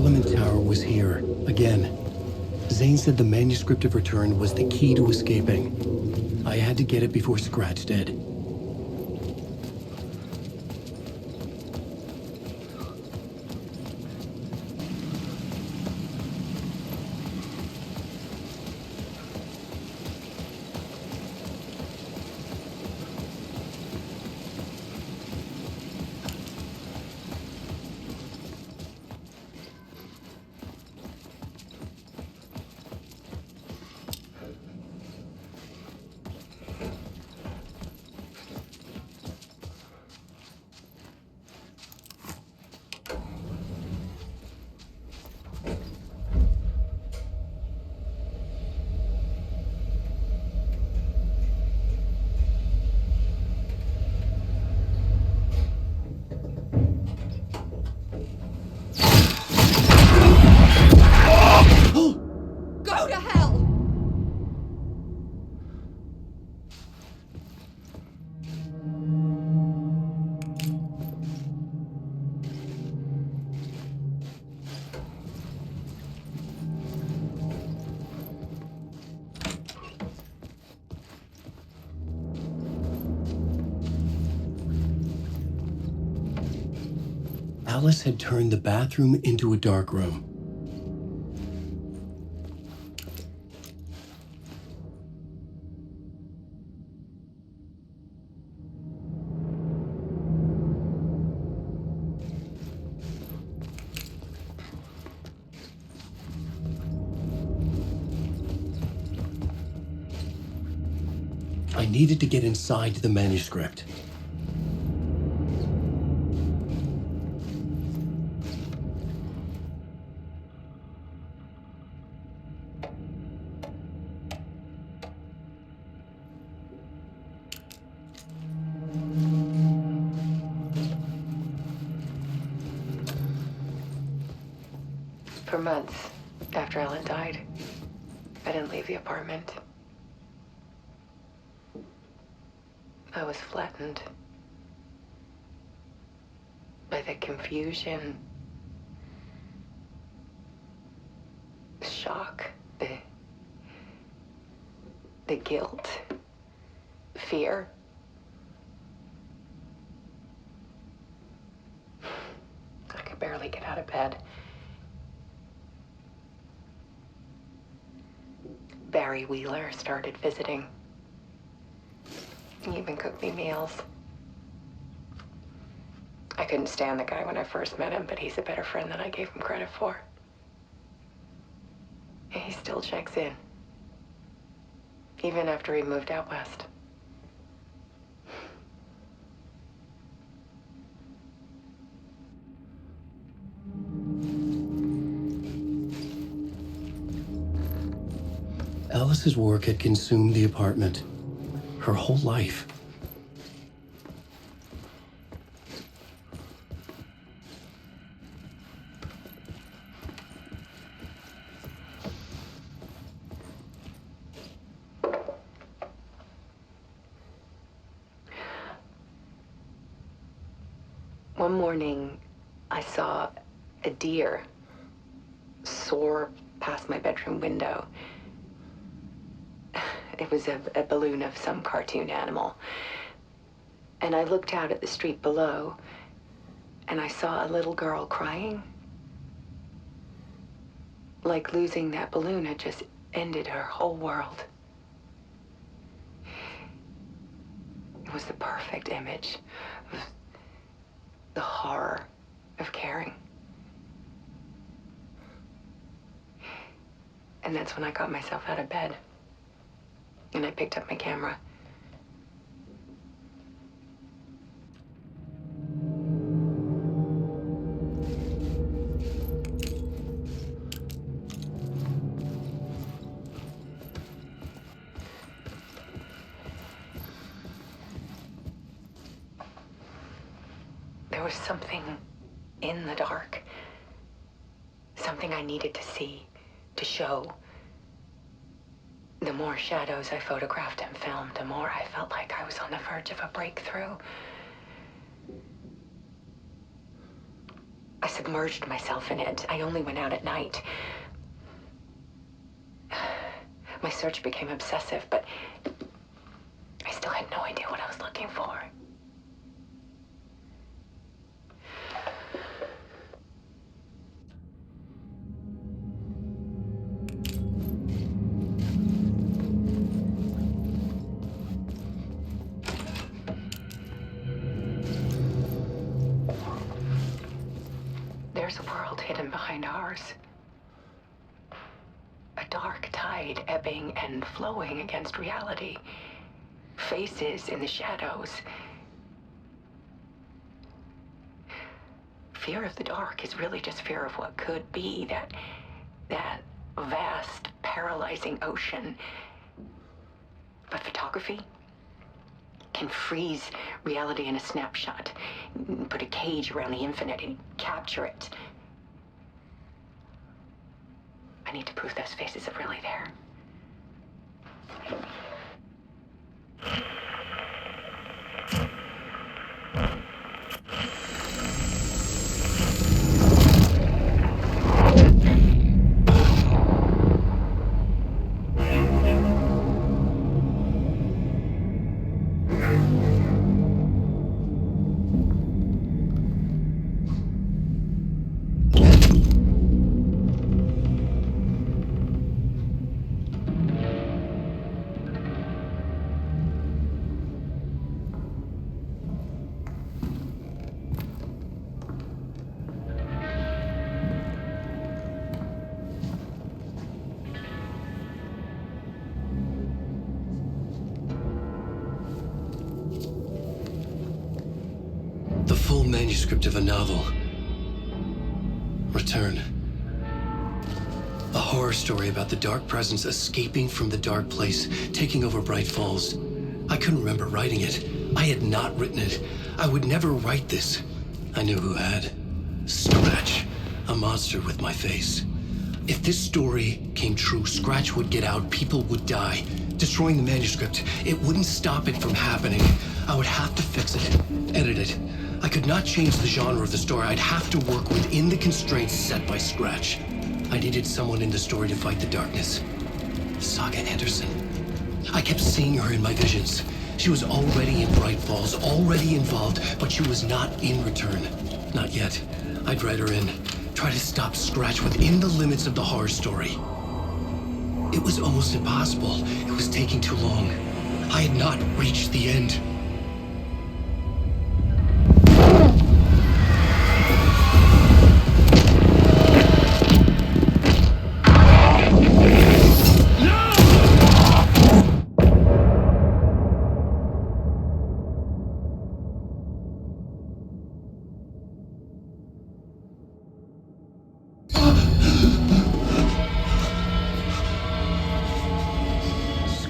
Parliament Tower was here, again. Zane said the manuscript of return was the key to escaping. I had to get it before Scratch did. Go to hell! Alice had turned the bathroom into a dark room. I needed to get inside the manuscript. For months after Ellen died, I didn't leave the apartment. I was flattened by the confusion, the shock, the guilt, fear. I could barely get out of bed. Barry Wheeler started visiting. He even cooked me meals. I couldn't stand the guy when I first met him, but he's a better friend than I gave him credit for. And he still checks in, even after he moved out west. Alice's work had consumed the apartment. Her whole life. One morning, I saw a deer soar past my bedroom window. It was a balloon of some cartoon animal. And I looked out at the street below, and I saw a little girl crying. Like losing that balloon had just ended her whole world. It was the perfect image of the horror of caring. And that's when I got myself out of bed. And I picked up my camera. There was something in the dark. Something I needed to see, to show. The more shadows I photographed and filmed, the more I felt like I was on the verge of a breakthrough. I submerged myself in it. I only went out at night. My search became obsessive, but I still had no idea what I was looking for. There's a world hidden behind ours. A dark tide ebbing and flowing against reality. Faces in the shadows. Fear of the dark is really just fear of what could be, that vast, paralyzing ocean. But photography can freeze reality in a snapshot, put a cage around the infinite and capture it. I need to prove those faces are really there. The full manuscript of a novel. Return. A horror story about the dark presence escaping from the dark place, taking over Bright Falls. I couldn't remember writing it. I had not written it. I would never write this. I knew who had. Scratch. A monster with my face. If this story came true, Scratch would get out, people would die. Destroying the manuscript, it wouldn't stop it from happening. I would have to fix it, edit it. I could not change the genre of the story. I'd have to work within the constraints set by Scratch. I needed someone in the story to fight the darkness. Saga Anderson. I kept seeing her in my visions. She was already in Bright Falls, already involved, but she was not in Return. Not yet. I'd write her in, try to stop Scratch within the limits of the horror story. It was almost impossible. It was taking too long. I had not reached the end.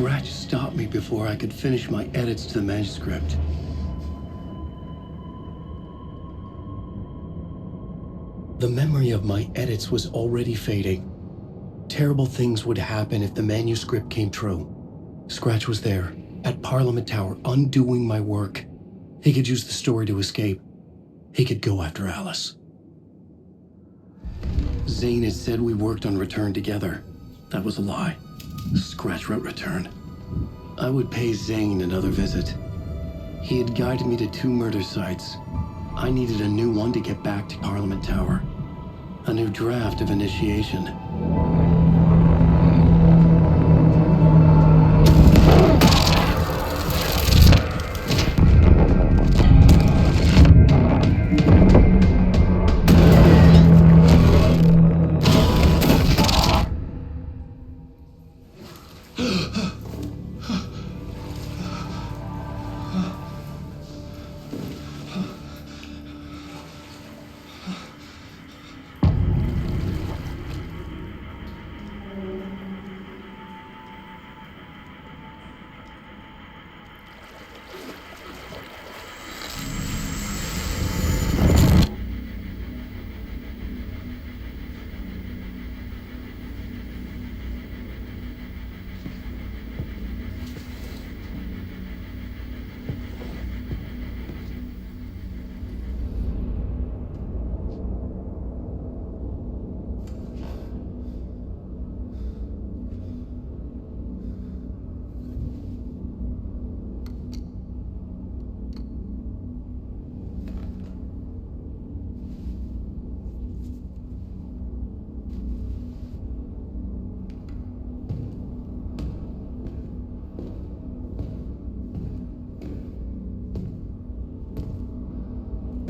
Scratch stopped me before I could finish my edits to the manuscript. The memory of my edits was already fading. Terrible things would happen if the manuscript came true. Scratch was there, at Parliament Tower, undoing my work. He could use the story to escape. He could go after Alice. Zane had said we worked on Return together. That was a lie. Scratch wrote Return. I would pay Zane another visit. He had guided me to 2 murder sites. I needed a new one to get back to Parliament Tower. A new draft of initiation.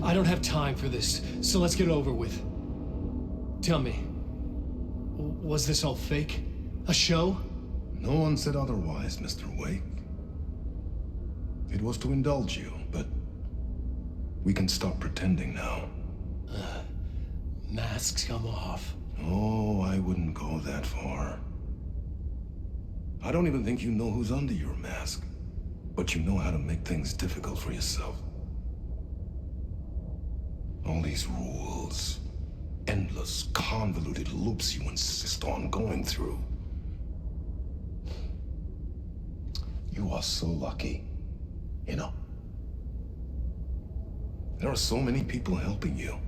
I don't have time for this, so let's get it over with. Tell me, was this all fake? A show? No one said otherwise, Mr. Wake. It was to indulge you, but we can stop pretending now. Masks come off. Oh, I wouldn't go that far. I don't even think you know who's under your mask, but you know how to make things difficult for yourself. All these rules, endless, convoluted loops you insist on going through. You are so lucky, you know. There are so many people helping you.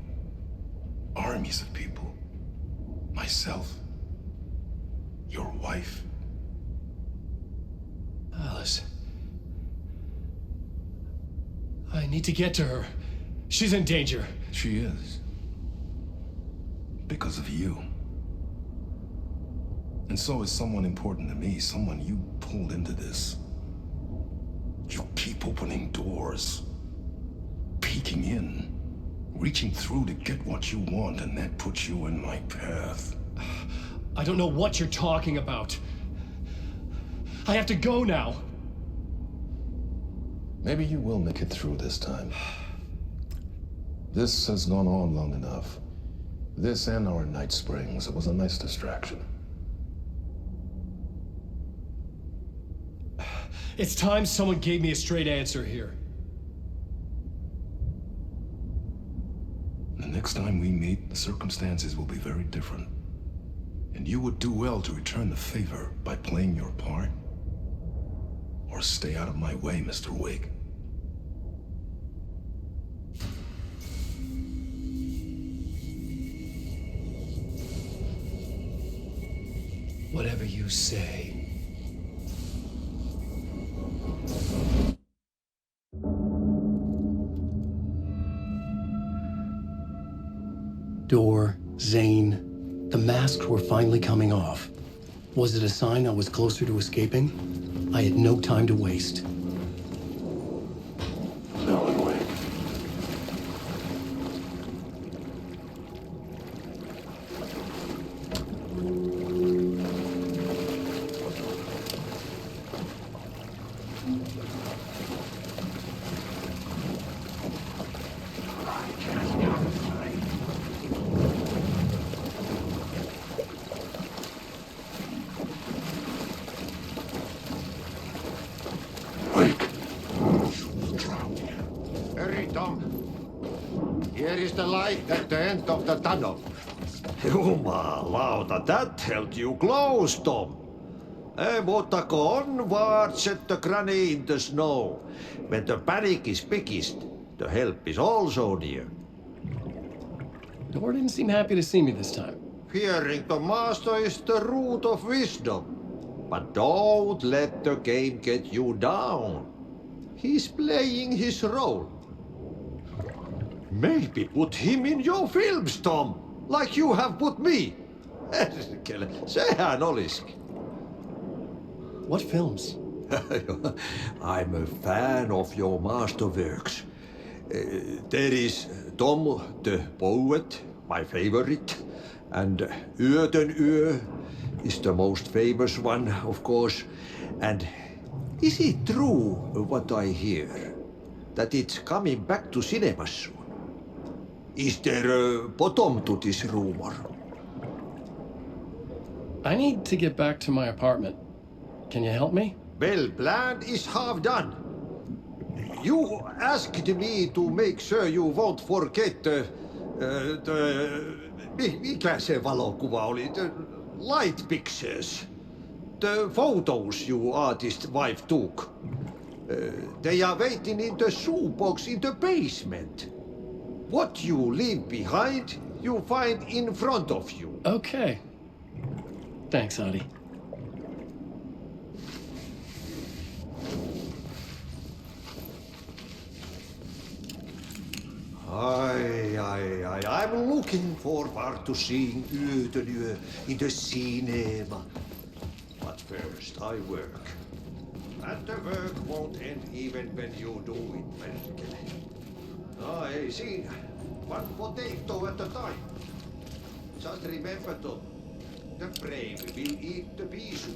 Armies of people. Myself. Your wife. Alice. I need to get to her. She's in danger. She is. Because of you. And so is someone important to me, someone you pulled into this. You keep opening doors, peeking in, reaching through to get what you want, and that puts you in my path. I don't know what you're talking about. I have to go now. Maybe you will make it through this time. This has gone on long enough. This and our night springs. It was a nice distraction. It's time someone gave me a straight answer here. The next time we meet, the circumstances will be very different. And you would do well to return the favor by playing your part. Or stay out of my way, Mr. Wake. Whatever you say. Door, Zane, the masks were finally coming off. Was it a sign I was closer to escaping? I had no time to waste. Alan Wake. Hurry, Tom. Here is the light at the end of the tunnel. Jumalauta, that held you close, Tom. Mutta onward, said the granny in the snow. When the panic is biggest, the help is also near. Door didn't seem happy to see me this time. Fearing the master is the root of wisdom. But don't let the game get you down. He's playing his role. Maybe put him in your films, Tom, like you have put me. Sehän olisikin. What films? I'm a fan of your masterworks. There is Tom the Poet, my favorite, and Yöten Yö is the most famous one, of course. And is it true what I hear, that it's coming back to cinemas soon? Is there a bottom to this rumor? I need to get back to my apartment. Can you help me? Well, plan is half done. You asked me to make sure you won't forget mikä se valokuva oli? The light pictures. The photos your artist wife took. They are waiting in the shoebox in the basement. What you leave behind, you find in front of you. Okay. Thanks, Adi. I'm looking forward to seeing Yöten Yö in the cinema. But first I work. And the work won't end even when you do it, Merkel. ei siinä. One potato at a time. Just remember to the brave will eat the beesu.